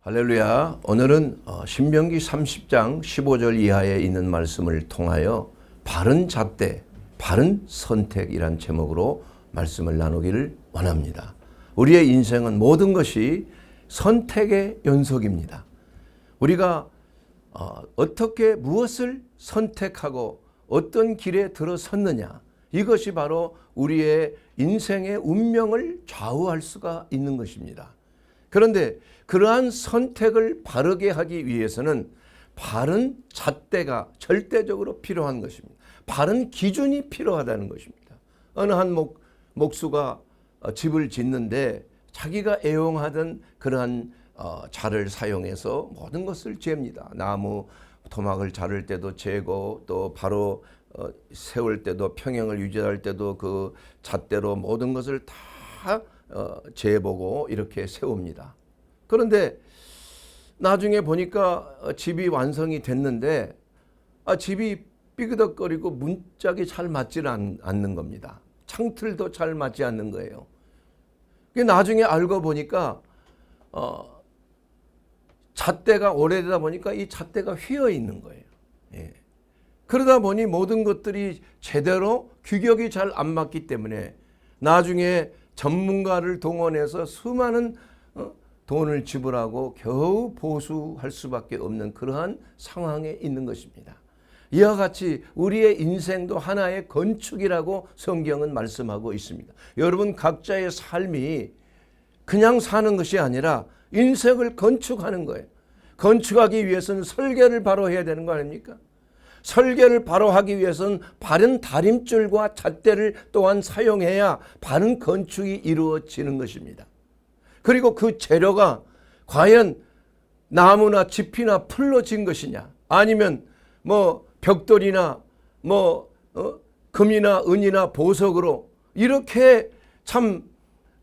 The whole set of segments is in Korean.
할렐루야. 오늘은 신명기 30장 15절 이하에 있는 말씀을 통하여 바른 잣대, 바른 선택이란 제목으로 말씀을 나누기를 원합니다. 우리의 인생은 모든 것이 선택의 연속입니다. 우리가 어떻게 무엇을 선택하고 어떤 길에 들어섰느냐, 이것이 바로 우리의 인생의 운명을 좌우할 수가 있는 것입니다. 그런데 그러한 선택을 바르게 하기 위해서는 바른 잣대가 절대적으로 필요한 것입니다. 바른 기준이 필요하다는 것입니다. 어느 한 목수가 집을 짓는데 자기가 애용하던 그러한 자를 사용해서 모든 것을 잽니다. 나무 토막을 자를 때도 재고, 또 바로 세울 때도, 평형을 유지할 때도 그 잣대로 모든 것을 다 재보고 이렇게 세웁니다. 그런데 나중에 보니까 집이 완성이 됐는데 집이 삐그덕거리고 문짝이 잘 맞지 않는 겁니다. 창틀도 잘 맞지 않는 거예요. 나중에 알고 보니까 잣대가 오래되다 보니까 이 잣대가 휘어 있는 거예요. 예. 그러다 보니 모든 것들이 제대로 규격이 잘 안 맞기 때문에 나중에 전문가를 동원해서 수많은 돈을 지불하고 겨우 보수할 수밖에 없는 그러한 상황에 있는 것입니다. 이와 같이 우리의 인생도 하나의 건축이라고 성경은 말씀하고 있습니다. 여러분 각자의 삶이 그냥 사는 것이 아니라 인생을 건축하는 거예요. 건축하기 위해서는 설계를 바로 해야 되는 거 아닙니까? 설계를 바로 하기 위해서는 바른 다림줄과 잣대를 또한 사용해야 바른 건축이 이루어지는 것입니다. 그리고 그 재료가 과연 나무나 짚이나 풀로 진 것이냐, 아니면 벽돌이나 금이나 은이나 보석으로 이렇게 참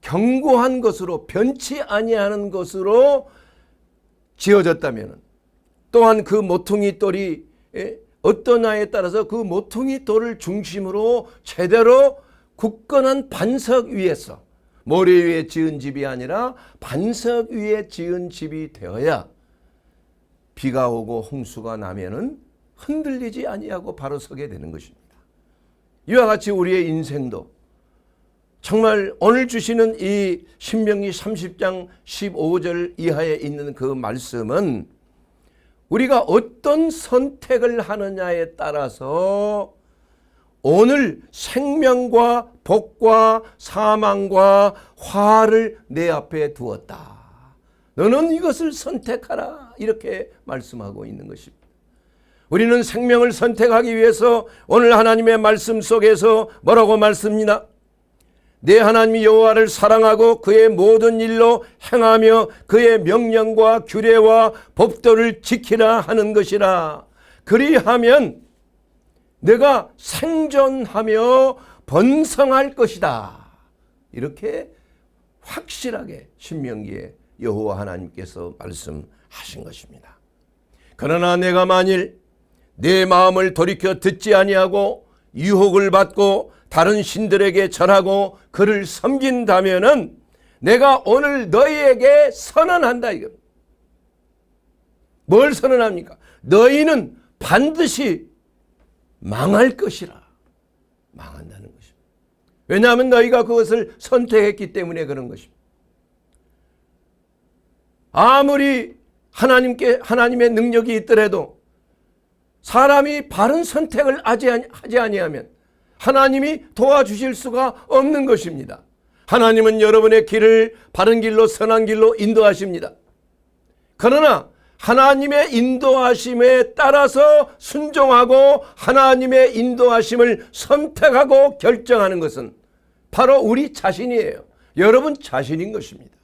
견고한 것으로 변치 아니하는 것으로 지어졌다면, 또한 그 모퉁이 돌이 어떠냐에 따라서 그 모퉁이 돌을 중심으로 제대로 굳건한 반석 위에서, 모래 위에 지은 집이 아니라 반석 위에 지은 집이 되어야 비가 오고 홍수가 나면은 흔들리지 아니하고 바로 서게 되는 것입니다. 이와 같이 우리의 인생도 정말 오늘 주시는 이 신명기 30장 15절 이하에 있는 그 말씀은 우리가 어떤 선택을 하느냐에 따라서 오늘 생명과 복과 사망과 화를 내 앞에 두었다. 너는 이것을 선택하라. 이렇게 말씀하고 있는 것입니다. 우리는 생명을 선택하기 위해서 오늘 하나님의 말씀 속에서 뭐라고 말씀합니다? 내 하나님 여호와를 사랑하고 그의 모든 일로 행하며 그의 명령과 규례와 법도를 지키라 하는 것이라. 그리하면 내가 생존하며 번성할 것이다. 이렇게 확실하게 신명기에 여호와 하나님께서 말씀하신 것입니다. 그러나 내가 만일 내 마음을 돌이켜 듣지 아니하고 유혹을 받고 다른 신들에게 절하고 그를 섬긴다면은 내가 오늘 너희에게 선언한다. 이거. 뭘 선언합니까? 너희는 반드시 망할 것이라. 망한다는 것입니다. 왜냐하면 너희가 그것을 선택했기 때문에 그런 것입니다. 아무리 하나님의 능력이 있더라도 사람이 바른 선택을 하지 아니하면 하나님이 도와주실 수가 없는 것입니다. 하나님은 여러분의 길을 바른 길로, 선한 길로 인도하십니다. 그러나 하나님의 인도하심에 따라서 순종하고 하나님의 인도하심을 선택하고 결정하는 것은 바로 우리 자신이에요. 여러분 자신인 것입니다.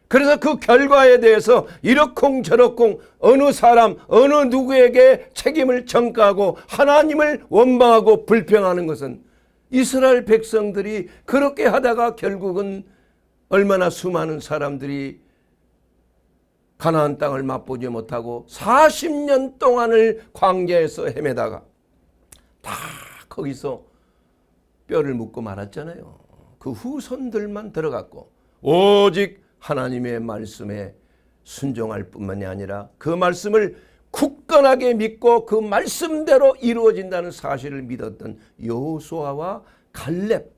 그래서 그 결과에 대해서 이러쿵저러쿵 어느 사람, 어느 누구에게 책임을 전가하고 하나님을 원망하고 불평하는 것은 이스라엘 백성들이 그렇게 하다가 결국은 얼마나 수많은 사람들이 가나안 땅을 맛보지 못하고 40년 동안을 광야에서 헤매다가 다 거기서 뼈를 묻고 말았잖아요. 그 후손들만 들어갔고 오직 하나님의 말씀에 순종할 뿐만이 아니라 그 말씀을 굳건하게 믿고 그 말씀대로 이루어진다는 사실을 믿었던 여호수아와 갈렙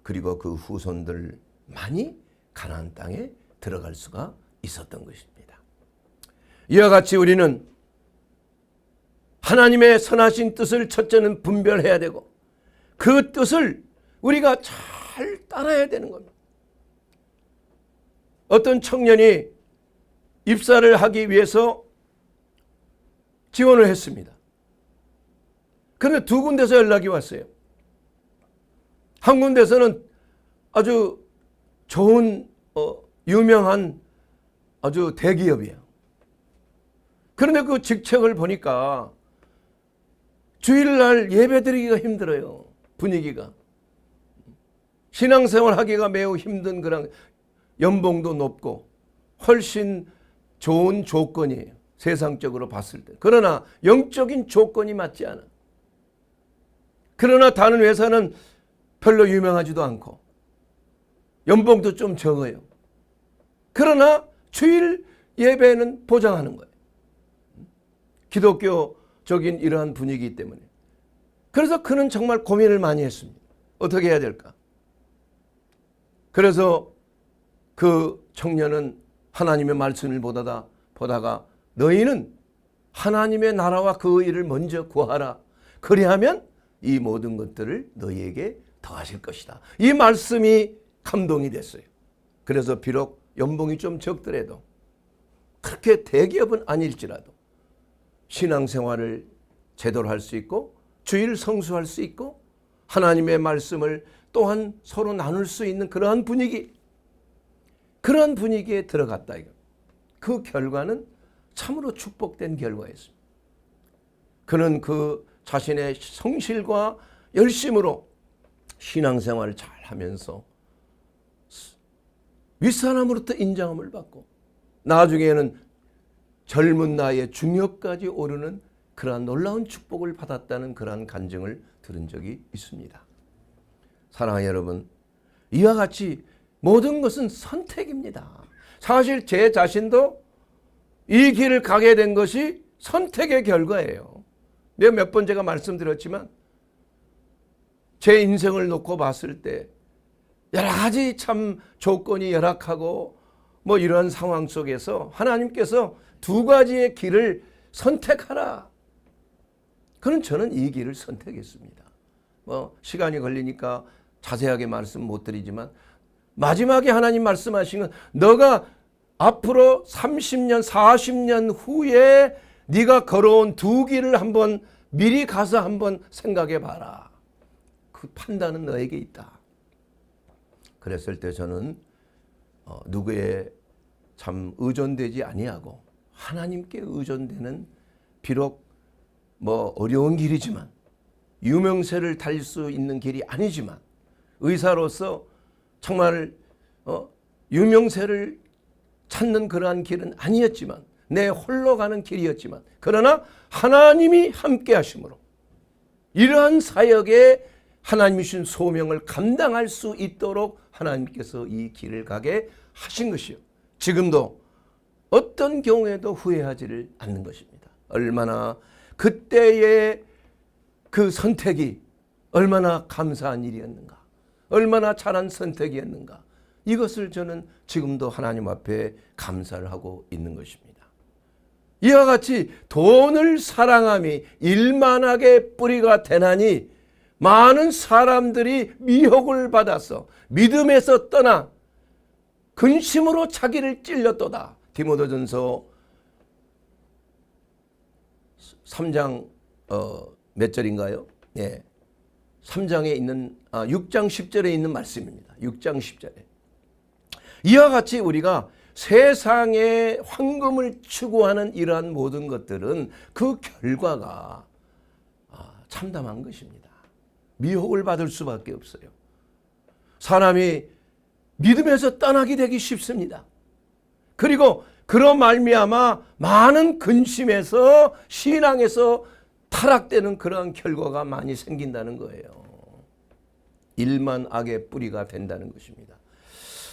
그리고 그 후손들만이 가나안 땅에 들어갈 수가 있었던 것입니다. 이와 같이 우리는 하나님의 선하신 뜻을 첫째는 분별해야 되고 그 뜻을 우리가 잘 따라야 되는 겁니다. 어떤 청년이 입사를 하기 위해서 지원을 했습니다. 그런데 두 군데서 연락이 왔어요. 한 군데서는 아주 좋은 유명한 아주 대기업이에요. 그런데 그 직책을 보니까 주일날 예배드리기가 힘들어요. 분위기가. 신앙생활 하기가 매우 힘든 그런 연봉도 높고 훨씬 좋은 조건이에요. 세상적으로 봤을 때. 그러나 영적인 조건이 맞지 않아. 그러나 다른 회사는 별로 유명하지도 않고 연봉도 좀 적어요. 그러나 주일 예배는 보장하는 거예요. 기독교적인 이러한 분위기 때문에. 그래서 그는 정말 고민을 많이 했습니다. 어떻게 해야 될까? 그래서 그 청년은 하나님의 말씀을 보다가 너희는 하나님의 나라와 그 일을 먼저 구하라. 그리하면 이 모든 것들을 너희에게 더하실 것이다. 이 말씀이 감동이 됐어요. 그래서 비록 연봉이 좀 적더라도 그렇게 대기업은 아닐지라도 신앙생활을 제대로 할 수 있고 주일 성수할 수 있고 하나님의 말씀을 또한 서로 나눌 수 있는 그러한 분위기에 들어갔다. 그 결과는 참으로 축복된 결과였습니다. 그는 그 자신의 성실과 열심으로 신앙생활을 잘 하면서 윗사람으로부터 인정함을 받고 나중에는 젊은 나이에 중역까지 오르는 그러한 놀라운 축복을 받았다는 그러한 간증을 들은 적이 있습니다. 사랑하는 여러분, 이와 같이 모든 것은 선택입니다. 사실 제 자신도 이 길을 가게 된 것이 선택의 결과예요. 몇 번 제가 말씀드렸지만 제 인생을 놓고 봤을 때 여러 가지 참 조건이 열악하고 뭐 이런 상황 속에서 하나님께서 두 가지의 길을 선택하라. 그럼 저는 이 길을 선택했습니다. 뭐 시간이 걸리니까 자세하게 말씀 못 드리지만 마지막에 하나님 말씀하신 건 너가 앞으로 30년, 40년 후에 네가 걸어온 두 길을 한번 미리 가서 한번 생각해 봐라. 그 판단은 너에게 있다. 그랬을 때 저는 누구의 참 의존되지 아니하고 하나님께 의존되는 비록 뭐 어려운 길이지만 유명세를 달릴 수 있는 길이 아니지만 의사로서 정말 유명세를 찾는 그러한 길은 아니었지만 내 홀로 가는 길이었지만 그러나 하나님이 함께 하심으로 이러한 사역에 하나님이 주신 소명을 감당할 수 있도록 하나님께서 이 길을 가게 하신 것이요. 지금도 어떤 경우에도 후회하지를 않는 것입니다. 얼마나 그때의 그 선택이 얼마나 감사한 일이었는가. 얼마나 잘한 선택이었는가. 이것을 저는 지금도 하나님 앞에 감사를 하고 있는 것입니다. 이와 같이 돈을 사랑함이 일만하게 뿌리가 되나니 많은 사람들이 미혹을 받아서 믿음에서 떠나 근심으로 자기를 찔렸도다. 디모데전서 3장 몇 절인가요? 예. 3장에 있는 6장 10절에 있는 말씀입니다. 6장 10절에. 이와 같이 우리가 세상의 황금을 추구하는 이러한 모든 것들은 그 결과가 참담한 것입니다. 미혹을 받을 수밖에 없어요. 사람이 믿음에서 떠나게 되기 쉽습니다. 그리고 그런 말미암아 많은 근심에서 신앙에서 타락되는 그러한 결과가 많이 생긴다는 거예요. 일만 악의 뿌리가 된다는 것입니다.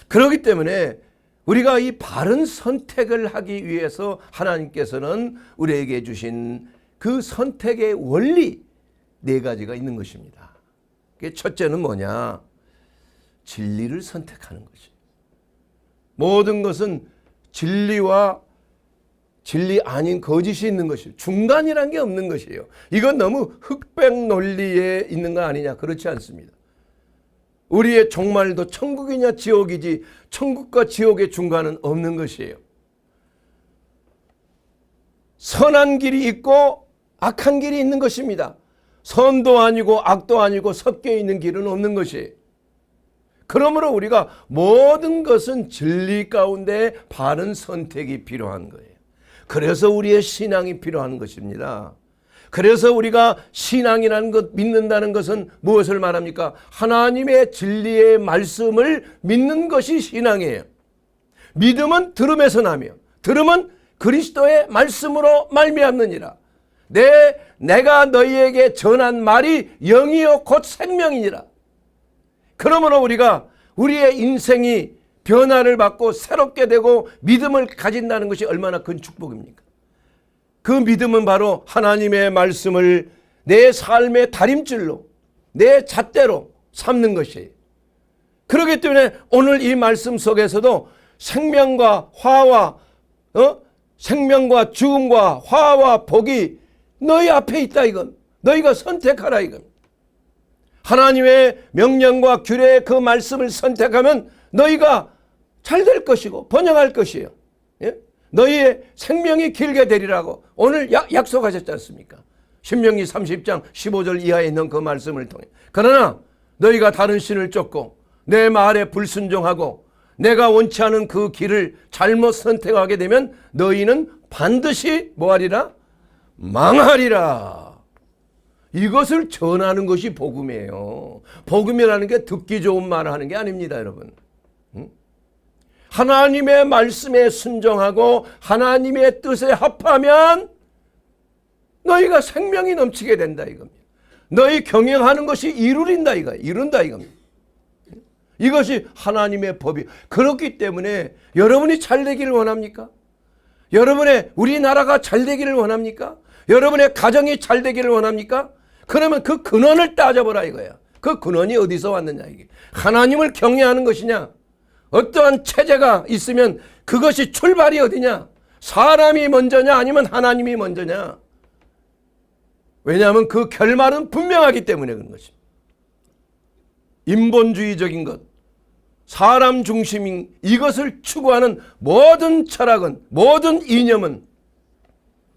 그렇기 때문에 우리가 이 바른 선택을 하기 위해서 하나님께서는 우리에게 주신 그 선택의 원리 4가지가 있는 것입니다. 첫째는 뭐냐? 진리를 선택하는 것입니다. 모든 것은 진리와 진리 아닌 거짓이 있는 것이에요. 중간이란 게 없는 것이에요. 이건 너무 흑백 논리에 있는 거 아니냐? 그렇지 않습니다. 우리의 종말도 천국이냐 지옥이지 천국과 지옥의 중간은 없는 것이에요. 선한 길이 있고 악한 길이 있는 것입니다. 선도 아니고 악도 아니고 섞여 있는 길은 없는 것이에요. 그러므로 우리가 모든 것은 진리 가운데 바른 선택이 필요한 거예요. 그래서 우리의 신앙이 필요한 것입니다. 그래서 우리가 신앙이라는 것, 믿는다는 것은 무엇을 말합니까? 하나님의 진리의 말씀을 믿는 것이 신앙이에요. 믿음은 들음에서 나며 들음은 그리스도의 말씀으로 말미암느니라. 내가 너희에게 전한 말이 영이요 곧 생명이니라. 그러므로 우리가 우리의 인생이 변화를 받고 새롭게 되고 믿음을 가진다는 것이 얼마나 큰 축복입니까? 그 믿음은 바로 하나님의 말씀을 내 삶의 다림줄로 내 잣대로 삼는 것이에요. 그렇기 때문에 오늘 이 말씀 속에서도 생명과 화와 생명과 죽음과 화와 복이 너희 앞에 있다 이건. 너희가 선택하라 이건. 하나님의 명령과 규례의 그 말씀을 선택하면 너희가 잘 될 것이고 번영할 것이에요. 예? 너희의 생명이 길게 되리라고 오늘 약속하셨지 않습니까? 신명기 30장 15절 이하에 있는 그 말씀을 통해. 그러나 너희가 다른 신을 쫓고 내 말에 불순종하고 내가 원치 않은 그 길을 잘못 선택하게 되면 너희는 반드시 뭐하리라? 망하리라. 이것을 전하는 것이 복음이에요. 복음이라는 게 듣기 좋은 말을 하는 게 아닙니다, 여러분. 하나님의 말씀에 순종하고 하나님의 뜻에 합하면 너희가 생명이 넘치게 된다 이겁니다. 너희 경영하는 것이 이룬다 이겁니다. 이것이 하나님의 법이. 그렇기 때문에 여러분이 잘 되기를 원합니까? 여러분의 우리나라가 잘 되기를 원합니까? 여러분의 가정이 잘 되기를 원합니까? 그러면 그 근원을 따져보라 이거야. 그 근원이 어디서 왔느냐 이게. 하나님을 경외하는 것이냐? 어떠한 체제가 있으면 그것이 출발이 어디냐? 사람이 먼저냐 아니면 하나님이 먼저냐? 왜냐하면 그 결말은 분명하기 때문에 그런 것입니다. 인본주의적인 것, 사람 중심인 이것을 추구하는 모든 철학은, 모든 이념은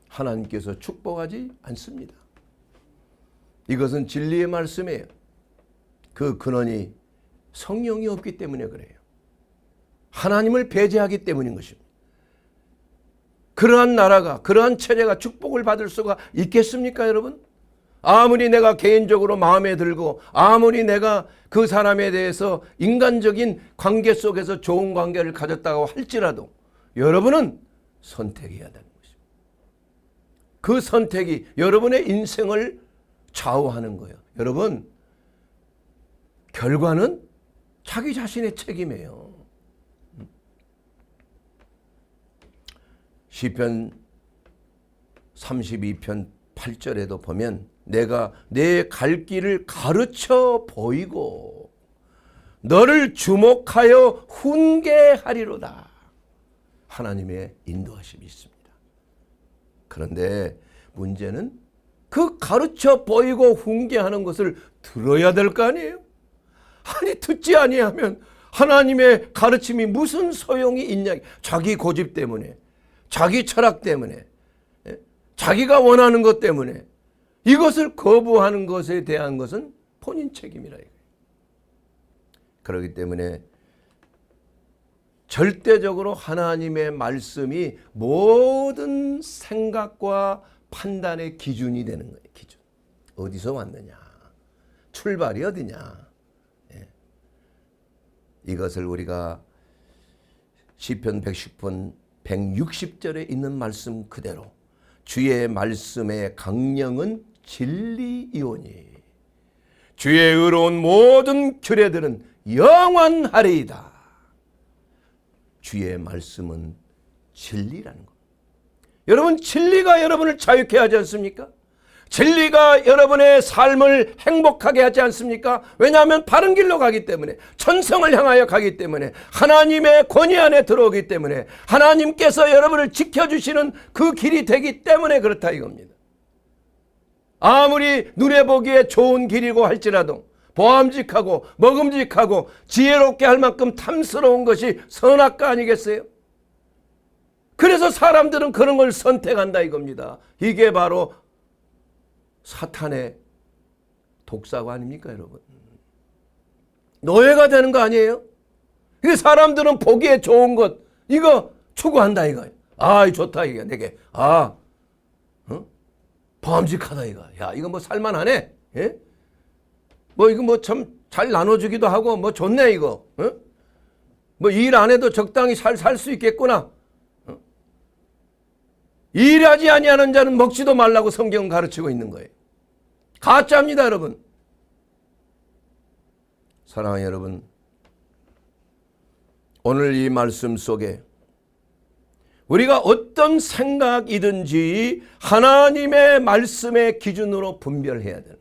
하나님께서 축복하지 않습니다. 이것은 진리의 말씀이에요. 그 근원이 성령이 없기 때문에 그래요. 하나님을 배제하기 때문인 것입니다. 그러한 나라가, 그러한 체제가 축복을 받을 수가 있겠습니까, 여러분? 아무리 내가 개인적으로 마음에 들고 아무리 내가 그 사람에 대해서 인간적인 관계 속에서 좋은 관계를 가졌다고 할지라도 여러분은 선택해야 되는 것입니다. 그 선택이 여러분의 인생을 좌우하는 거예요. 여러분, 결과는 자기 자신의 책임이에요. 시편 32편 8절에도 보면 내가 내 갈 길을 가르쳐 보이고 너를 주목하여 훈계하리로다. 하나님의 인도하심이 있습니다. 그런데 문제는 그 가르쳐 보이고 훈계하는 것을 들어야 될 거 아니에요? 아니 듣지 아니하면 하나님의 가르침이 무슨 소용이 있냐. 자기 고집 때문에, 자기 철학 때문에, 자기가 원하는 것 때문에 이것을 거부하는 것에 대한 것은 본인 책임이라 이거예요. 그렇기 때문에 절대적으로 하나님의 말씀이 모든 생각과 판단의 기준이 되는 거예요. 기준. 어디서 왔느냐? 출발이 어디냐? 예. 이것을 우리가 시편 110편 160절에 있는 말씀 그대로 주의 말씀의 강령은 진리이오니 주의 의로운 모든 규례들은 영원하리이다. 주의 말씀은 진리라는 것. 여러분, 진리가 여러분을 자유케 하지 않습니까? 진리가 여러분의 삶을 행복하게 하지 않습니까? 왜냐하면 바른 길로 가기 때문에, 천성을 향하여 가기 때문에, 하나님의 권위 안에 들어오기 때문에, 하나님께서 여러분을 지켜주시는 그 길이 되기 때문에 그렇다 이겁니다. 아무리 눈에 보기에 좋은 길이고 할지라도 보암직하고 먹음직하고 지혜롭게 할 만큼 탐스러운 것이 선악과 아니겠어요? 그래서 사람들은 그런 걸 선택한다 이겁니다. 이게 바로 사탄의 독사가 아닙니까, 여러분? 노예가 되는 거 아니에요? 근데 사람들은 보기에 좋은 것 이거 추구한다 이거예요. 아, 좋다 이게 내게. 보암직하다 이거. 야, 이거 뭐 살만하네. 예? 뭐 이거 뭐 참 잘 나눠주기도 하고 뭐 좋네 이거. 뭐 일 안 해도 적당히 살 수 있겠구나. 일하지 아니하는 자는 먹지도 말라고 성경은 가르치고 있는 거예요. 가짜입니다, 여러분. 사랑하는 여러분, 오늘 이 말씀 속에 우리가 어떤 생각이든지 하나님의 말씀의 기준으로 분별해야 돼요.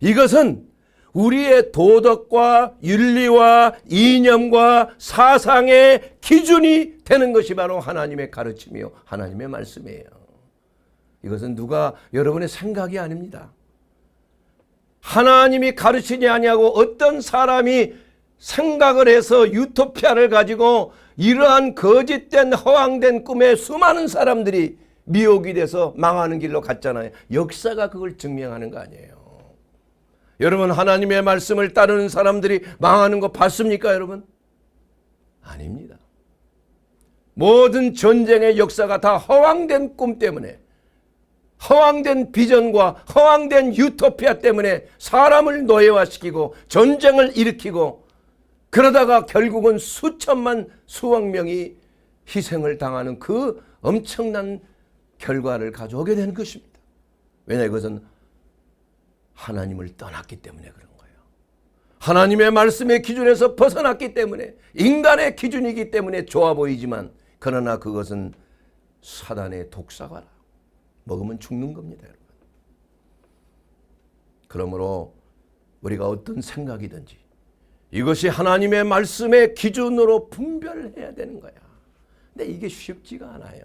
이것은 우리의 도덕과 윤리와 이념과 사상의 기준이 되는 것이 바로 하나님의 가르침이요, 하나님의 말씀이에요. 이것은 누가 여러분의 생각이 아닙니다. 하나님이 가르치지 아니하고 어떤 사람이 생각을 해서 유토피아를 가지고 이러한 거짓된 허황된 꿈에 수많은 사람들이 미혹이 돼서 망하는 길로 갔잖아요. 역사가 그걸 증명하는 거 아니에요. 여러분, 하나님의 말씀을 따르는 사람들이 망하는 거 봤습니까, 여러분? 아닙니다. 모든 전쟁의 역사가 다 허황된 꿈 때문에, 허황된 비전과 허황된 유토피아 때문에 사람을 노예화시키고 전쟁을 일으키고, 그러다가 결국은 수천만 수억 명이 희생을 당하는 그 엄청난 결과를 가져오게 되는 것입니다. 왜냐, 그것은 하나님을 떠났기 때문에 그런 거예요. 하나님의 말씀의 기준에서 벗어났기 때문에, 인간의 기준이기 때문에 좋아 보이지만, 그러나 그것은 사단의 독사가라. 먹으면 죽는 겁니다, 여러분. 그러므로 우리가 어떤 생각이든지 이것이 하나님의 말씀의 기준으로 분별해야 되는 거야. 근데 이게 쉽지가 않아요.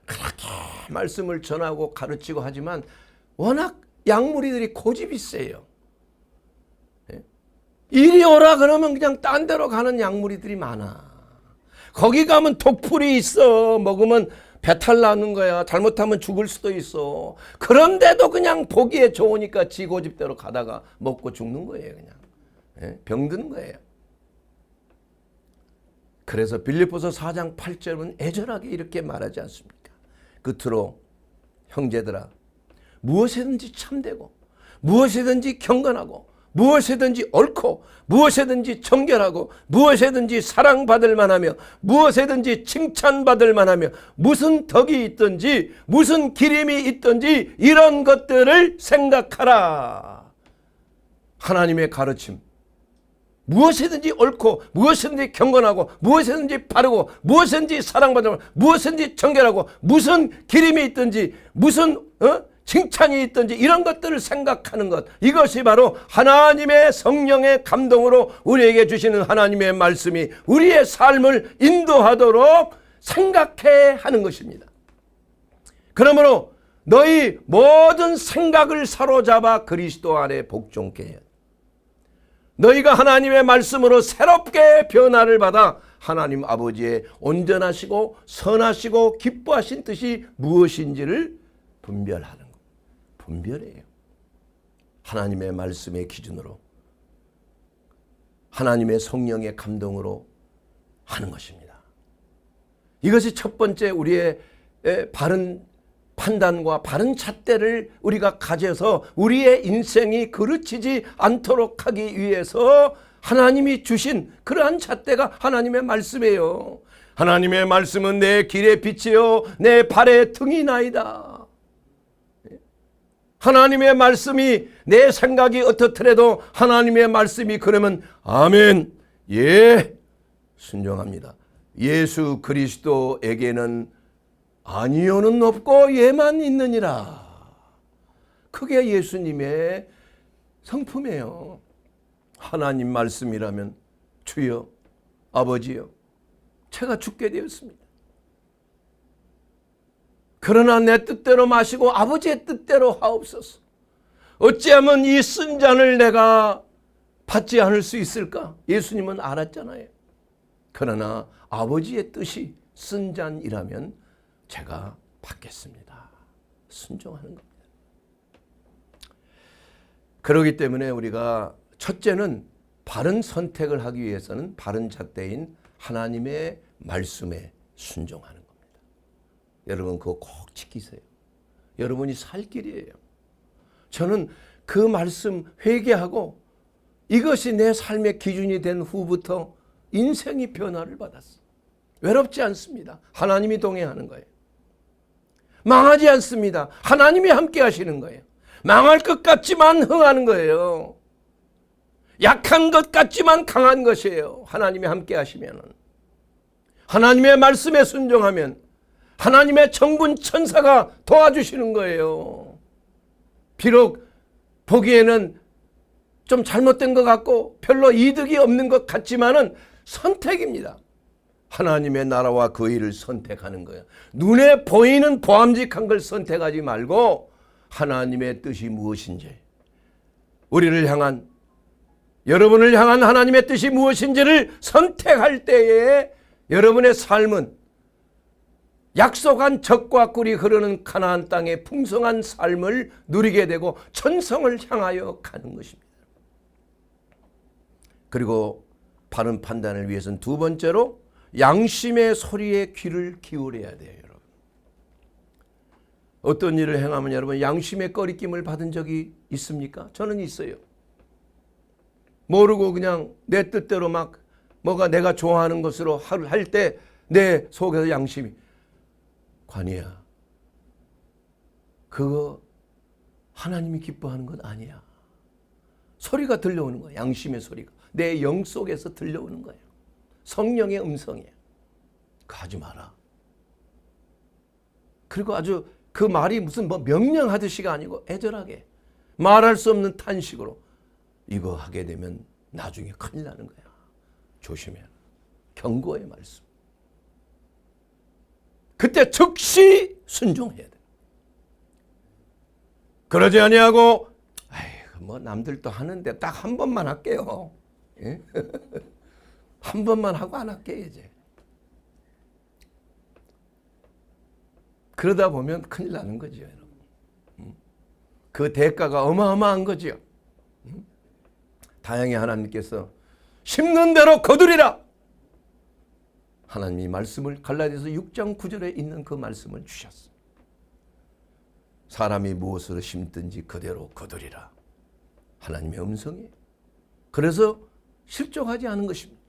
그렇게 말씀을 전하고 가르치고 하지만 워낙 양무리들이 고집이 세요. 이리 오라 그러면 그냥 딴 데로 가는 양무리들이 많아. 거기 가면 독풀이 있어. 먹으면 배탈 나는 거야. 잘못하면 죽을 수도 있어. 그런데도 그냥 보기에 좋으니까 지 고집대로 가다가 먹고 죽는 거예요, 그냥. 병드는 거예요. 그래서 빌립보서 4장 8절은 애절하게 이렇게 말하지 않습니까? 끝으로 형제들아, 무엇이든지 참되고 무엇이든지 경건하고 무엇이든지 옳고 무엇이든지 정결하고 무엇이든지 사랑받을 만하며 무엇이든지 칭찬받을 만하며 무슨 덕이 있든지 무슨 기림이 있든지 이런 것들을 생각하라. 하나님의 가르침, 무엇이든지 옳고 무엇이든지 경건하고 무엇이든지 바르고 무엇이든지 사랑받을 무엇이든지 정결하고 무슨 기림이 있든지 무슨 칭찬이 있든지 이런 것들을 생각하는 것, 이것이 바로 하나님의 성령의 감동으로 우리에게 주시는 하나님의 말씀이 우리의 삶을 인도하도록 생각해 하는 것입니다. 그러므로 너희 모든 생각을 사로잡아 그리스도 안에 복종케 해야 돼. 너희가 하나님의 말씀으로 새롭게 변화를 받아 하나님 아버지의 온전하시고 선하시고 기뻐하신 뜻이 무엇인지를 분별하는 것. 분별해요. 하나님의 말씀의 기준으로, 하나님의 성령의 감동으로 하는 것입니다. 이것이 첫 번째 우리의 바른 판단과 바른 잣대를 우리가 가져서 우리의 인생이 그르치지 않도록 하기 위해서 하나님이 주신 그러한 잣대가 하나님의 말씀이에요. 하나님의 말씀은 내 길의 빛이요 내 발의 등이나이다. 하나님의 말씀이 내 생각이 어떻더라도 하나님의 말씀이 그러면 아멘, 예, 순종합니다. 예수 그리스도에게는 아니요는 없고 예만 있느니라. 그게 예수님의 성품이에요. 하나님 말씀이라면 주여 아버지여 제가 죽게 되었습니다. 그러나 내 뜻대로 마시고 아버지의 뜻대로 하옵소서. 어찌하면 이 쓴 잔을 내가 받지 않을 수 있을까? 예수님은 알았잖아요. 그러나 아버지의 뜻이 쓴 잔이라면 제가 받겠습니다. 순종하는 겁니다. 그렇기 때문에 우리가 첫째는 바른 선택을 하기 위해서는 바른 잣대인 하나님의 말씀에 순종하는 겁니다. 여러분 그거 꼭 지키세요. 여러분이 살 길이에요. 저는 그 말씀 회개하고 이것이 내 삶의 기준이 된 후부터 인생이 변화를 받았어. 외롭지 않습니다. 하나님이 동행하는 거예요. 망하지 않습니다. 하나님이 함께 하시는 거예요. 망할 것 같지만 흥하는 거예요. 약한 것 같지만 강한 것이에요. 하나님이 함께 하시면, 하나님의 말씀에 순종하면 하나님의 천군 천사가 도와주시는 거예요. 비록 보기에는 좀 잘못된 것 같고 별로 이득이 없는 것 같지만은 선택입니다. 하나님의 나라와 그 일을 선택하는 거예요. 눈에 보이는 보암직한 걸 선택하지 말고 하나님의 뜻이 무엇인지, 우리를 향한, 여러분을 향한 하나님의 뜻이 무엇인지를 선택할 때에 여러분의 삶은 약속한 젖과 꿀이 흐르는 가나안 땅의 풍성한 삶을 누리게 되고 천성을 향하여 가는 것입니다. 그리고 바른 판단을 위해서는 두 번째로 양심의 소리에 귀를 기울여야 돼요. 여러분. 어떤 일을 행하면 여러분 양심의 꺼리낌을 받은 적이 있습니까? 저는 있어요. 모르고 그냥 내 뜻대로 막 뭐가 내가 좋아하는 것으로 할 때 내 속에서 양심이, 관이야, 그거 하나님이 기뻐하는 건 아니야. 소리가 들려오는 거야. 양심의 소리가 내 영 속에서 들려오는 거예요. 성령의 음성이에요. 가지 마라. 그리고 아주 그 말이 무슨 뭐 명령하듯이가 아니고 애절하게 말할 수 없는 탄식으로, 이거 하게 되면 나중에 큰일 나는 거야. 조심해라. 경고의 말씀. 그때 즉시 순종해야 돼. 그러지 아니하고 뭐 남들도 하는데 딱 한 번만 할게요. 예? 한 번만 하고 안 할게 이제. 그러다 보면 큰일 나는 거죠, 여러분. 그 대가가 어마어마한 거죠. 다행히 하나님께서 심는 대로 거두리라. 하나님이 말씀을 갈라디아서 6장 9절에 있는 그 말씀을 주셨습니다. 사람이 무엇으로 심든지 그대로 거두리라. 하나님의 음성이에요. 그래서 실족하지 않은 것입니다.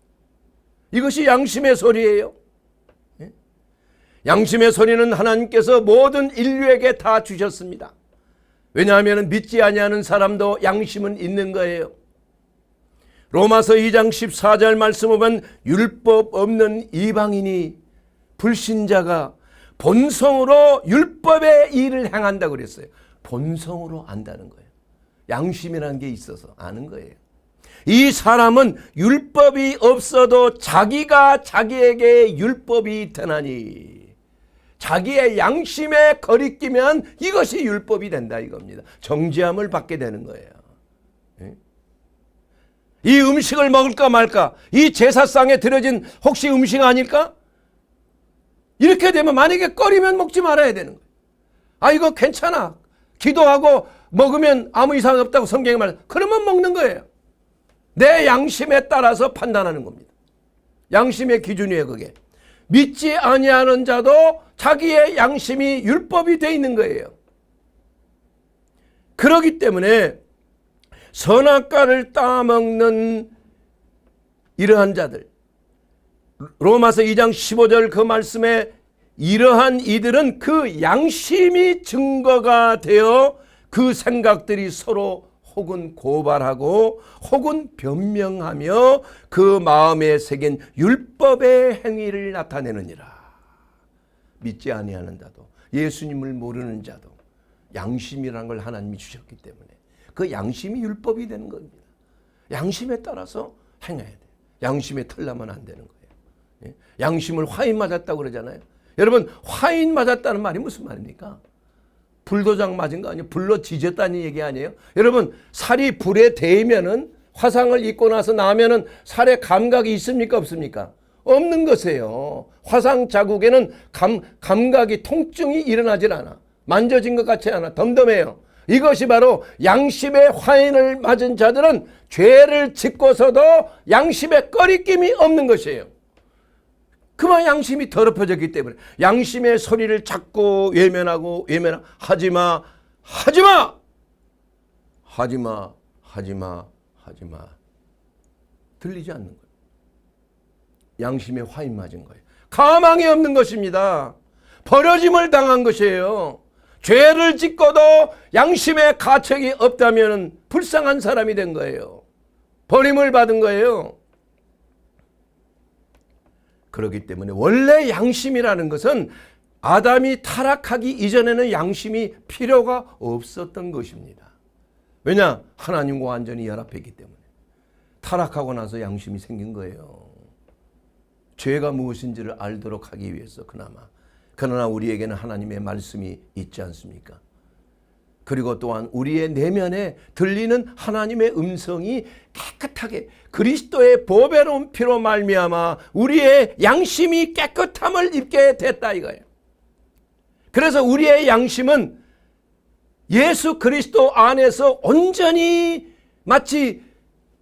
이것이 양심의 소리예요. 양심의 소리는 하나님께서 모든 인류에게 다 주셨습니다. 왜냐하면 믿지 아니하는 사람도 양심은 있는 거예요. 로마서 2장 14절 말씀 보면 율법 없는 이방인이, 불신자가 본성으로 율법의 일을 행한다고 그랬어요. 본성으로 안다는 거예요. 양심이라는 게 있어서 아는 거예요. 이 사람은 율법이 없어도 자기가 자기에게 율법이 되나니, 자기의 양심에 거리끼면 이것이 율법이 된다 이겁니다. 정죄함을 받게 되는 거예요. 이 음식을 먹을까 말까, 이 제사상에 드려진 혹시 음식 아닐까? 이렇게 되면 만약에 꺼리면 먹지 말아야 되는 거예요. 아 이거 괜찮아, 기도하고 먹으면 아무 이상 없다고 성경에 말해요. 그러면 먹는 거예요. 내 양심에 따라서 판단하는 겁니다. 양심의 기준이에요. 그게 믿지 아니하는 자도 자기의 양심이 율법이 돼 있는 거예요. 그렇기 때문에 선악과를 따먹는 이러한 자들, 로마서 2장 15절 그 말씀에 이러한 이들은 그 양심이 증거가 되어 그 생각들이 서로 혹은 고발하고 혹은 변명하며 그 마음에 새긴 율법의 행위를 나타내느니라. 믿지 아니하는 자도 예수님을 모르는 자도 양심이라는 걸 하나님이 주셨기 때문에 그 양심이 율법이 되는 겁니다. 양심에 따라서 행해야 돼요. 양심에 틀리면 안 되는 거예요. 양심을 화인 맞았다고 그러잖아요. 여러분, 화인 맞았다는 말이 무슨 말입니까? 불도장 맞은 거 아니에요? 불로 지졌다는 얘기 아니에요? 여러분, 살이 불에 데이면은 화상을 입고 나서 나면은 살에 감각이 있습니까? 없습니까? 없는 것이에요. 화상 자국에는 감각이 통증이 일어나질 않아. 만져진 것 같지 않아. 덤덤해요. 이것이 바로 양심의 화인을 맞은 자들은 죄를 짓고서도 양심에 꺼리낌이 없는 것이에요. 그만 양심이 더럽혀졌기 때문에 양심의 소리를 자꾸 외면하고 하지마 하지마 하지마 하지마 하지마 들리지 않는 거예요. 양심에 화인 맞은 거예요. 가망이 없는 것입니다. 버려짐을 당한 것이에요. 죄를 짓고도 양심의 가책이 없다면 불쌍한 사람이 된 거예요. 버림을 받은 거예요. 그렇기 때문에 원래 양심이라는 것은 아담이 타락하기 이전에는 양심이 필요가 없었던 것입니다. 왜냐? 하나님과 완전히 연합했기 때문에. 타락하고 나서 양심이 생긴 거예요. 죄가 무엇인지를 알도록 하기 위해서 그나마. 그러나 우리에게는 하나님의 말씀이 있지 않습니까? 그리고 또한 우리의 내면에 들리는 하나님의 음성이 깨끗하게 그리스도의 보배로운 피로 말미암아 우리의 양심이 깨끗함을 입게 됐다 이거예요. 그래서 우리의 양심은 예수 그리스도 안에서 온전히 마치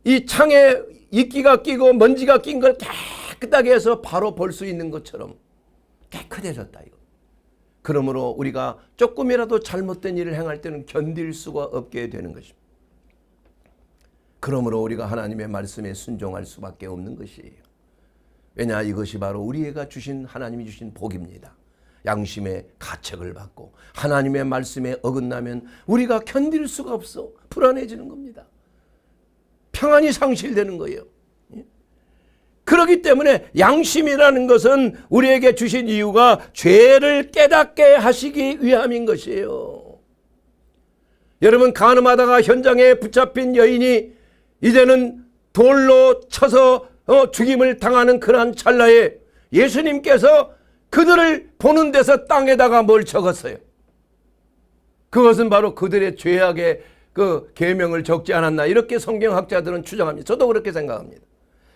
이 창에 이끼가 끼고 먼지가 낀 걸 깨끗하게 해서 바로 볼 수 있는 것처럼 깨끗해졌다 이거. 그러므로 우리가 조금이라도 잘못된 일을 행할 때는 견딜 수가 없게 되는 것입니다. 그러므로 우리가 하나님의 말씀에 순종할 수밖에 없는 것이에요. 왜냐? 이것이 바로 우리가 주신 하나님이 주신 복입니다. 양심의 가책을 받고 하나님의 말씀에 어긋나면 우리가 견딜 수가 없어. 불안해지는 겁니다. 평안이 상실되는 거예요. 그렇기 때문에 양심이라는 것은 우리에게 주신 이유가 죄를 깨닫게 하시기 위함인 것이에요. 여러분, 간음하다가 현장에 붙잡힌 여인이 이제는 돌로 쳐서 죽임을 당하는 그러한 찰나에 예수님께서 그들을 보는 데서 땅에다가 뭘 적었어요? 그것은 바로 그들의 죄악의 그 계명을 적지 않았나 이렇게 성경학자들은 추정합니다. 저도 그렇게 생각합니다.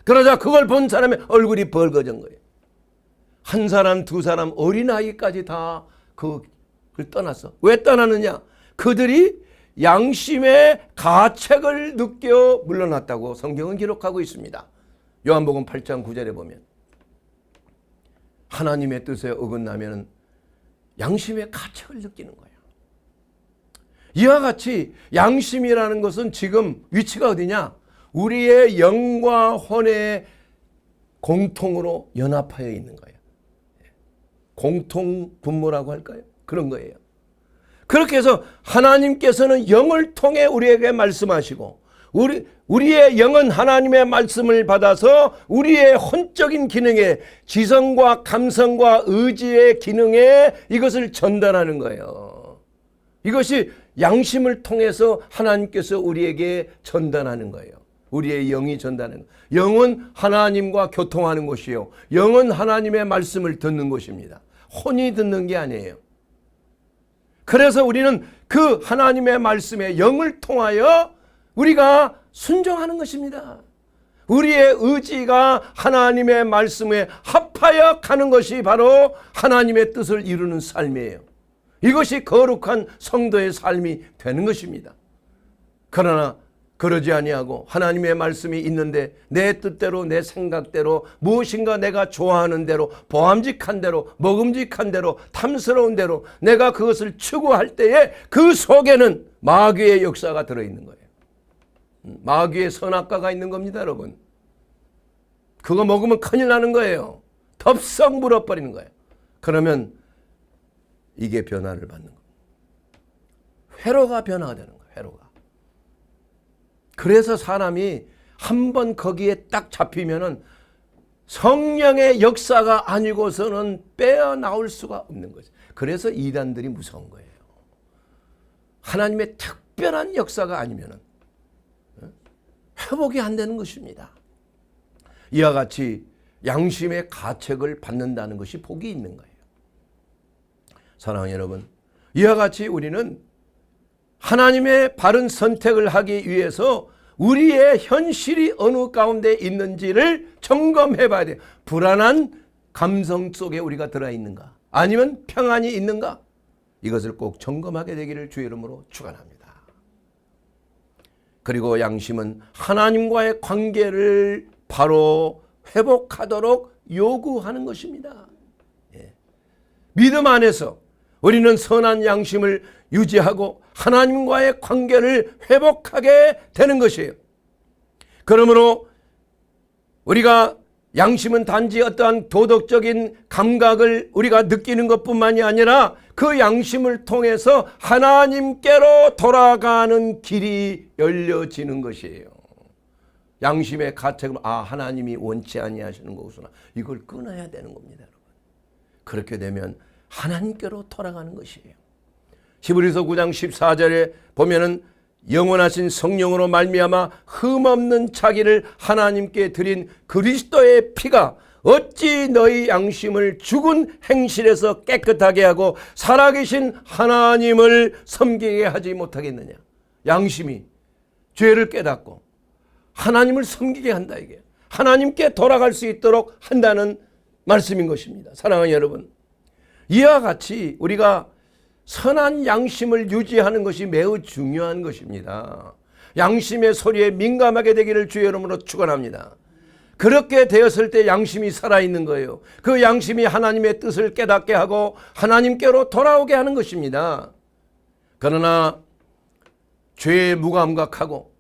그러자 그걸 본 사람의 얼굴이 벌거진 거예요. 한 사람, 두 사람, 어린아이까지 다 그걸 떠났어. 왜 떠나느냐? 그들이 양심의 가책을 느껴 물러났다고 성경은 기록하고 있습니다. 요한복음 8장 9절에 보면 하나님의 뜻에 어긋나면 양심의 가책을 느끼는 거예요. 이와 같이 양심이라는 것은 지금 위치가 어디냐? 우리의 영과 혼의 공통으로 연합하여 있는 거예요. 공통 분모라고 할까요? 그런 거예요. 그렇게 해서 하나님께서는 영을 통해 우리에게 말씀하시고 우리의 영은 하나님의 말씀을 받아서 우리의 혼적인 기능에 지성과 감성과 의지의 기능에 이것을 전달하는 거예요. 이것이 양심을 통해서 하나님께서 우리에게 전달하는 거예요. 우리의 영이 전달하는 거예요. 영은 하나님과 교통하는 것이요. 영은 하나님의 말씀을 듣는 것입니다. 혼이 듣는 게 아니에요. 그래서 우리는 그 하나님의 말씀에 영을 통하여 우리가 순종하는 것입니다. 우리의 의지가 하나님의 말씀에 합하여 가는 것이 바로 하나님의 뜻을 이루는 삶이에요. 이것이 거룩한 성도의 삶이 되는 것입니다. 그러나 그러지 아니하고 하나님의 말씀이 있는데 내 뜻대로 내 생각대로 무엇인가 내가 좋아하는 대로 보암직한 대로 먹음직한 대로 탐스러운 대로 내가 그것을 추구할 때에 그 속에는 마귀의 역사가 들어있는 거예요. 마귀의 선악과가 있는 겁니다, 여러분. 그거 먹으면 큰일 나는 거예요. 덥석 물어버리는 거예요. 그러면 이게 변화를 받는 거예요. 회로가 변화가 되는 거예요. 회로가. 그래서 사람이 한번 거기에 딱 잡히면은 성령의 역사가 아니고서는 빼어나올 수가 없는 거죠. 그래서 이단들이 무서운 거예요. 하나님의 특별한 역사가 아니면은 회복이 안 되는 것입니다. 이와 같이 양심의 가책을 받는다는 것이 복이 있는 거예요. 사랑하는 여러분, 이와 같이 우리는 하나님의 바른 선택을 하기 위해서 우리의 현실이 어느 가운데 있는지를 점검해 봐야 돼요. 불안한 감성 속에 우리가 들어있는가? 아니면 평안이 있는가? 이것을 꼭 점검하게 되기를 주의 이름으로 축원합니다. 그리고 양심은 하나님과의 관계를 바로 회복하도록 요구하는 것입니다. 믿음 안에서 우리는 선한 양심을 유지하고 하나님과의 관계를 회복하게 되는 것이에요. 그러므로 우리가 양심은 단지 어떠한 도덕적인 감각을 우리가 느끼는 것뿐만이 아니라 그 양심을 통해서 하나님께로 돌아가는 길이 열려지는 것이에요. 양심의 가책은 하나님이 원치 아니하시는 거구나. 이걸 끊어야 되는 겁니다, 여러분. 그렇게 되면 하나님께로 돌아가는 것이에요. 히브리서 9장 14절에 보면은 영원하신 성령으로 말미암아 흠없는 자기를 하나님께 드린 그리스도의 피가 어찌 너희 양심을 죽은 행실에서 깨끗하게 하고 살아계신 하나님을 섬기게 하지 못하겠느냐. 양심이 죄를 깨닫고 하나님을 섬기게 한다, 이게 하나님께 돌아갈 수 있도록 한다는 말씀인 것입니다. 사랑하는 여러분, 이와 같이 우리가 선한 양심을 유지하는 것이 매우 중요한 것입니다. 양심의 소리에 민감하게 되기를 주의 이름으로 축원합니다. 그렇게 되었을 때 양심이 살아있는 거예요. 그 양심이 하나님의 뜻을 깨닫게 하고 하나님께로 돌아오게 하는 것입니다. 그러나 죄에 무감각하고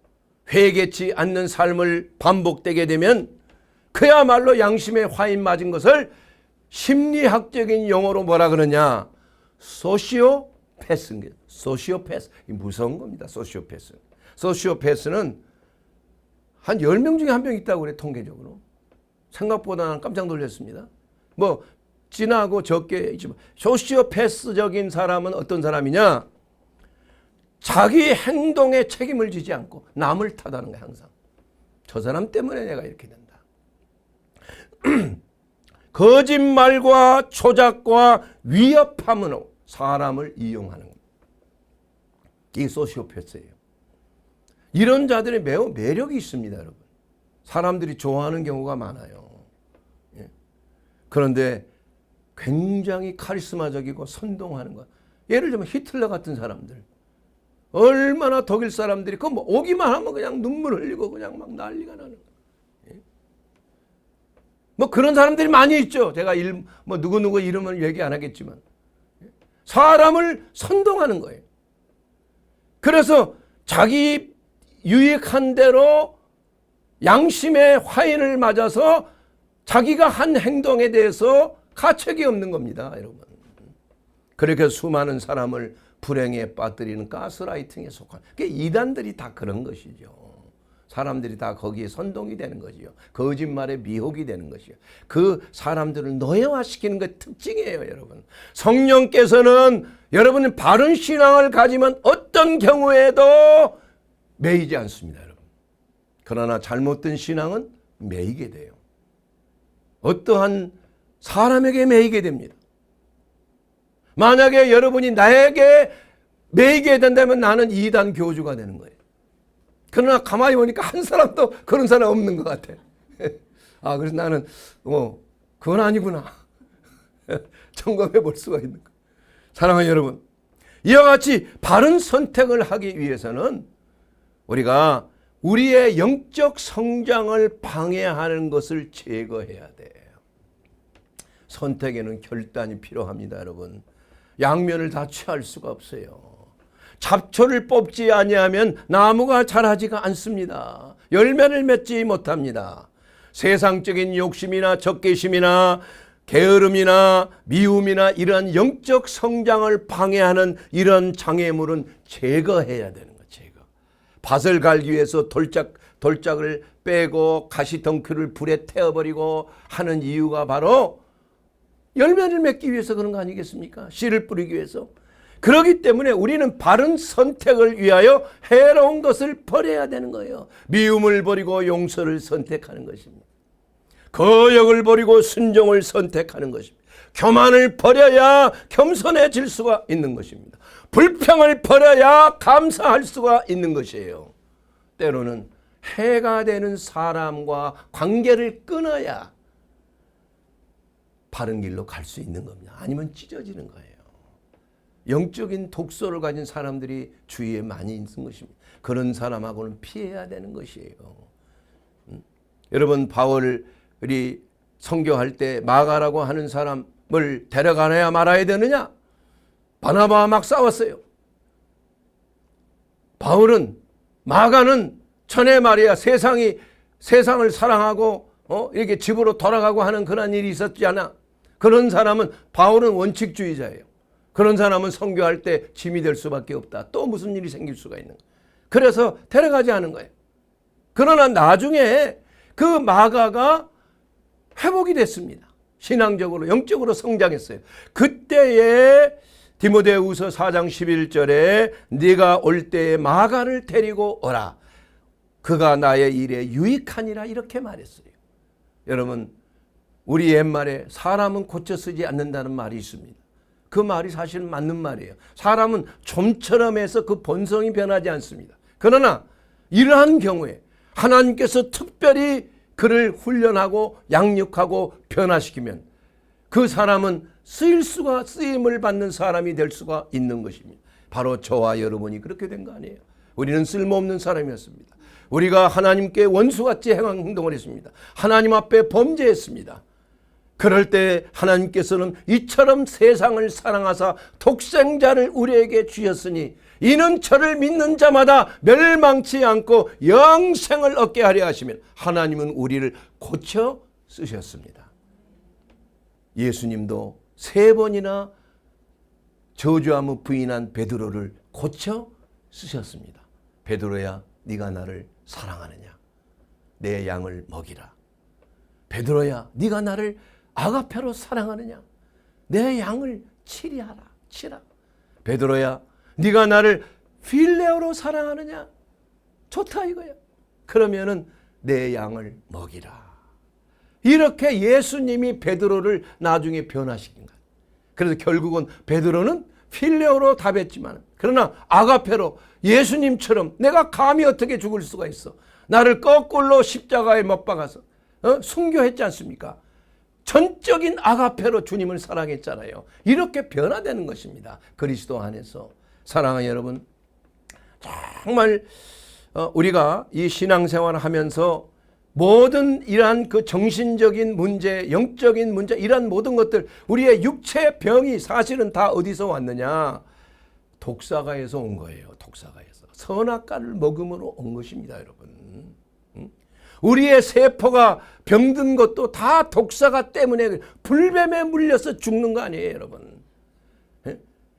회개치 않는 삶을 반복되게 되면 그야말로 양심에 화인 맞은 것을 심리학적인 용어로 뭐라 그러냐, 소시오패스인 거예요. 소시오패스. 무서운 겁니다. 소시오패스. 소시오패스는 한 10명 중에 1명 있다고 그래, 통계적으로. 생각보다 난 깜짝 놀랐습니다. 뭐 진하고 적게 있지만 소시오패스적인 사람은 어떤 사람이냐? 자기 행동에 책임을 지지 않고 남을 탓하는 거야, 항상. 저 사람 때문에 내가 이렇게 된다. 거짓말과 조작과 위협함으로 사람을 이용하는 겁니다. 이게 소시오패스예요. 이런 자들이 매우 매력이 있습니다, 여러분. 사람들이 좋아하는 경우가 많아요. 그런데 굉장히 카리스마적이고 선동하는 것. 예를 들면 히틀러 같은 사람들. 얼마나 독일 사람들이 그 뭐 오기만 하면 그냥 눈물 흘리고 그냥 막 난리가 나는 거예요. 뭐 그런 사람들이 많이 있죠. 제가 뭐 누구 이름은 얘기 안 하겠지만 사람을 선동하는 거예요. 그래서 자기 유익한 대로 양심의 화인을 맞아서 자기가 한 행동에 대해서 가책이 없는 겁니다, 여러분. 그렇게 수많은 사람을 불행에 빠뜨리는 가스라이팅에 속한, 이단들이 다 그런 것이죠. 사람들이 다 거기에 선동이 되는 거지요. 거짓말에 미혹이 되는 것이요. 그 사람들을 노예화시키는 게 특징이에요, 여러분. 성령께서는 여러분은 바른 신앙을 가지면 어떤 경우에도 매이지 않습니다, 여러분. 그러나 잘못된 신앙은 매이게 돼요. 어떠한 사람에게 매이게 됩니다. 만약에 여러분이 나에게 매이게 된다면 나는 이단 교주가 되는 거예요. 그러나 가만히 보니까 한 사람도 그런 사람 없는 것 같아. 그래서 나는 그건 아니구나. 점검해 볼 수가 있는 거예요. 사랑하는 여러분, 이와 같이 바른 선택을 하기 위해서는 우리가 우리의 영적 성장을 방해하는 것을 제거해야 돼요. 선택에는 결단이 필요합니다, 여러분. 양면을 다 취할 수가 없어요. 잡초를 뽑지 아니하면 나무가 자라지가 않습니다. 열매를 맺지 못합니다. 세상적인 욕심이나 적개심이나 게으름이나 미움이나 이러한 영적 성장을 방해하는 이런 장애물은 제거해야 되는 거예요. 제거. 밭을 갈기 위해서 돌짝을 빼고 가시덩쿨을 불에 태워버리고 하는 이유가 바로 열매를 맺기 위해서 그런 거 아니겠습니까? 씨를 뿌리기 위해서. 그렇기 때문에 우리는 바른 선택을 위하여 해로운 것을 버려야 되는 거예요. 미움을 버리고 용서를 선택하는 것입니다. 거역을 버리고 순종을 선택하는 것입니다. 교만을 버려야 겸손해질 수가 있는 것입니다. 불평을 버려야 감사할 수가 있는 것이에요. 때로는 해가 되는 사람과 관계를 끊어야 바른 길로 갈 수 있는 겁니다. 아니면 찢어지는 거예요. 영적인 독소를 가진 사람들이 주위에 많이 있는 것입니다. 그런 사람하고는 피해야 되는 것이에요. 여러분, 바울이 선교할 때 마가라고 하는 사람을 데려가야 말아야 되느냐? 바나바와 막 싸웠어요. 바울은, 마가는 전에 말이야 세상을 사랑하고 이렇게 집으로 돌아가고 하는 그런 일이 있었지 않아? 그런 사람은, 바울은 원칙주의자예요. 그런 사람은 선교할 때 짐이 될 수밖에 없다. 또 무슨 일이 생길 수가 있는 거예요. 그래서 데려가지 않은 거예요. 그러나 나중에 그 마가가 회복이 됐습니다. 신앙적으로, 영적으로 성장했어요. 그때에 디모데후서 4장 11절에 네가 올 때에 마가를 데리고 오라. 그가 나의 일에 유익하니라, 이렇게 말했어요. 여러분, 우리 옛말에 사람은 고쳐 쓰지 않는다는 말이 있습니다. 그 말이 사실 맞는 말이에요. 사람은 좀처럼 해서 그 본성이 변하지 않습니다. 그러나 이러한 경우에 하나님께서 특별히 그를 훈련하고 양육하고 변화시키면 그 사람은 쓰임을 받는 사람이 될 수가 있는 것입니다. 바로 저와 여러분이 그렇게 된 거 아니에요. 우리는 쓸모없는 사람이었습니다. 우리가 하나님께 원수같이 행동을 했습니다. 하나님 앞에 범죄했습니다. 그럴 때 하나님께서는 이처럼 세상을 사랑하사 독생자를 우리에게 주셨으니 이는 저를 믿는 자마다 멸망치 않고 영생을 얻게 하려 하시면 하나님은 우리를 고쳐 쓰셨습니다. 예수님도 3번이나 저주함을 부인한 베드로를 고쳐 쓰셨습니다. 베드로야, 네가 나를 사랑하느냐? 내 양을 먹이라. 베드로야, 네가 나를 아가페로 사랑하느냐? 내 양을 치라. 베드로야, 네가 나를 필레오로 사랑하느냐? 좋다 이거야. 그러면은 내 양을 먹이라. 이렇게 예수님이 베드로를 나중에 변화시킨 거예요. 그래서 결국은 베드로는 필레오로 답했지만, 그러나 아가페로 예수님처럼 내가 감히 어떻게 죽을 수가 있어? 나를 거꾸로 십자가에 못 박아서 순교했지 않습니까? 전적인 아가페로 주님을 사랑했잖아요. 이렇게 변화되는 것입니다. 그리스도 안에서. 사랑하는 여러분, 정말 우리가 이 신앙생활을 하면서 모든 이러한 그 정신적인 문제, 영적인 문제, 이러한 모든 것들, 우리의 육체 병이 사실은 다 어디서 왔느냐? 독사가에서 온 거예요. 독사가에서. 선악과를 먹음으로 온 것입니다, 여러분. 우리의 세포가 병든 것도 다 독사가 때문에 불뱀에 물려서 죽는 거 아니에요, 여러분.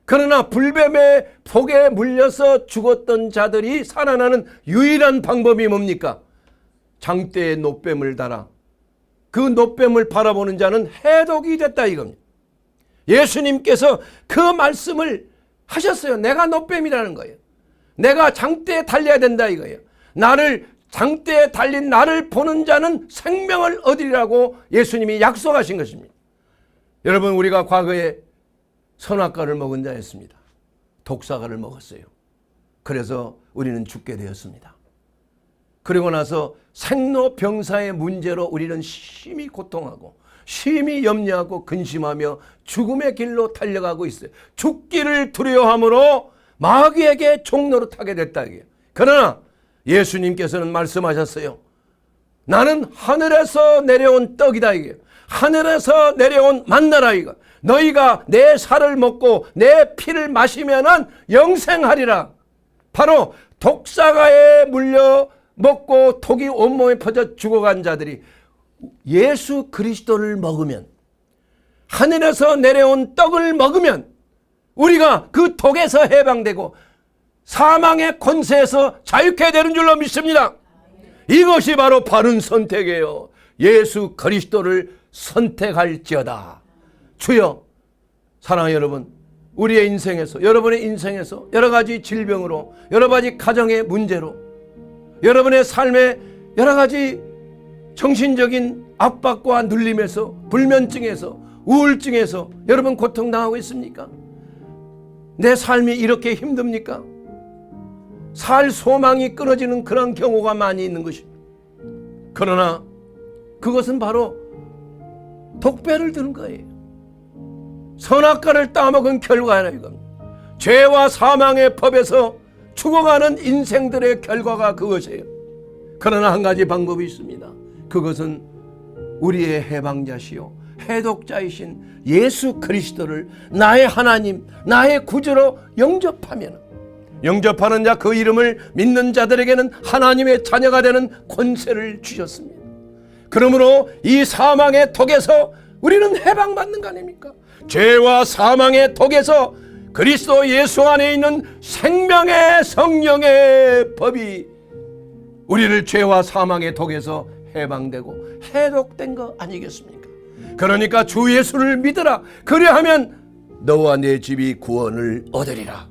그러나 불뱀의 폭에 물려서 죽었던 자들이 살아나는 유일한 방법이 뭡니까? 장대에 놋뱀을 달아 그 놋뱀을 바라보는 자는 해독이 됐다 이겁니다. 예수님께서 그 말씀을 하셨어요. 내가 놋뱀이라는 거예요. 내가 장대에 달려야 된다 이거예요. 장대에 달린 나를 보는 자는 생명을 얻으리라고 예수님이 약속하신 것입니다. 여러분, 우리가 과거에 선악과를 먹은 자였습니다. 독사과를 먹었어요. 그래서 우리는 죽게 되었습니다. 그리고 나서 생로병사의 문제로 우리는 심히 고통하고 심히 염려하고 근심하며 죽음의 길로 달려가고 있어요. 죽기를 두려워함으로 마귀에게 종로로 타게 됐다 이게요. 그러나 예수님께서는 말씀하셨어요. 나는 하늘에서 내려온 떡이다 이게요. 하늘에서 내려온 만나라 이거. 너희가 내 살을 먹고 내 피를 마시면은 영생하리라. 바로 독사과에 물려 먹고 독이 온몸에 퍼져 죽어간 자들이 예수 그리스도를 먹으면, 하늘에서 내려온 떡을 먹으면 우리가 그 독에서 해방되고 사망의 권세에서 자유케 되는 줄로 믿습니다. 이것이 바로 바른 선택이에요. 예수 그리스도를 선택할지어다. 주여, 사랑하는 여러분, 우리의 인생에서, 여러분의 인생에서 여러 가지 질병으로, 여러 가지 가정의 문제로, 여러분의 삶의 여러 가지 정신적인 압박과 눌림에서, 불면증에서, 우울증에서 여러분 고통당하고 있습니까? 내 삶이 이렇게 힘듭니까? 살 소망이 끊어지는 그런 경우가 많이 있는 것입니다. 그러나 그것은 바로 독배를 드는 거예요. 선악과를 따먹은 결과라 이겁니다. 죄와 사망의 법에서 죽어가는 인생들의 결과가 그것이에요. 그러나 한 가지 방법이 있습니다. 그것은 우리의 해방자시요 해독자이신 예수 그리스도를 나의 하나님, 나의 구주로 영접하는 자, 그 이름을 믿는 자들에게는 하나님의 자녀가 되는 권세를 주셨습니다. 그러므로 이 사망의 독에서 우리는 해방받는 거 아닙니까? 죄와 사망의 독에서 그리스도 예수 안에 있는 생명의 성령의 법이 우리를 죄와 사망의 독에서 해방되고 해독된 거 아니겠습니까? 그러니까 주 예수를 믿으라. 그리하면 너와 내 집이 구원을 얻으리라.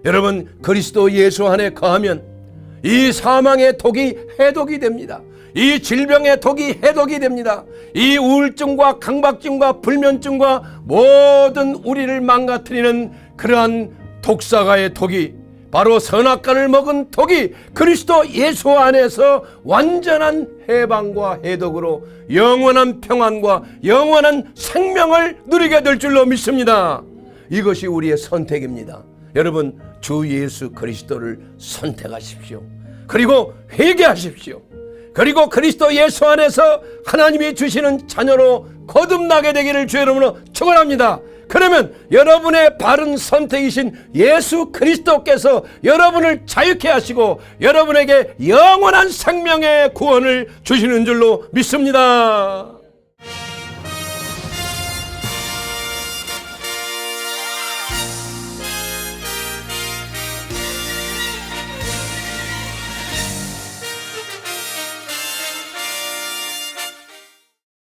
여러분, 그리스도 예수 안에 거하면 이 사망의 독이 해독이 됩니다. 이 질병의 독이 해독이 됩니다. 이 우울증과 강박증과 불면증과 모든 우리를 망가뜨리는 그러한 독사가의 독이, 바로 선악과를 먹은 독이 그리스도 예수 안에서 완전한 해방과 해독으로 영원한 평안과 영원한 생명을 누리게 될 줄로 믿습니다. 이것이 우리의 선택입니다. 여러분, 주 예수 그리스도를 선택하십시오. 그리고 회개하십시오. 그리고 그리스도 예수 안에서 하나님이 주시는 자녀로 거듭나게 되기를 주의 이름으로 축원합니다. 그러면 여러분의 바른 선택이신 예수 그리스도께서 여러분을 자유케 하시고 여러분에게 영원한 생명의 구원을 주시는 줄로 믿습니다.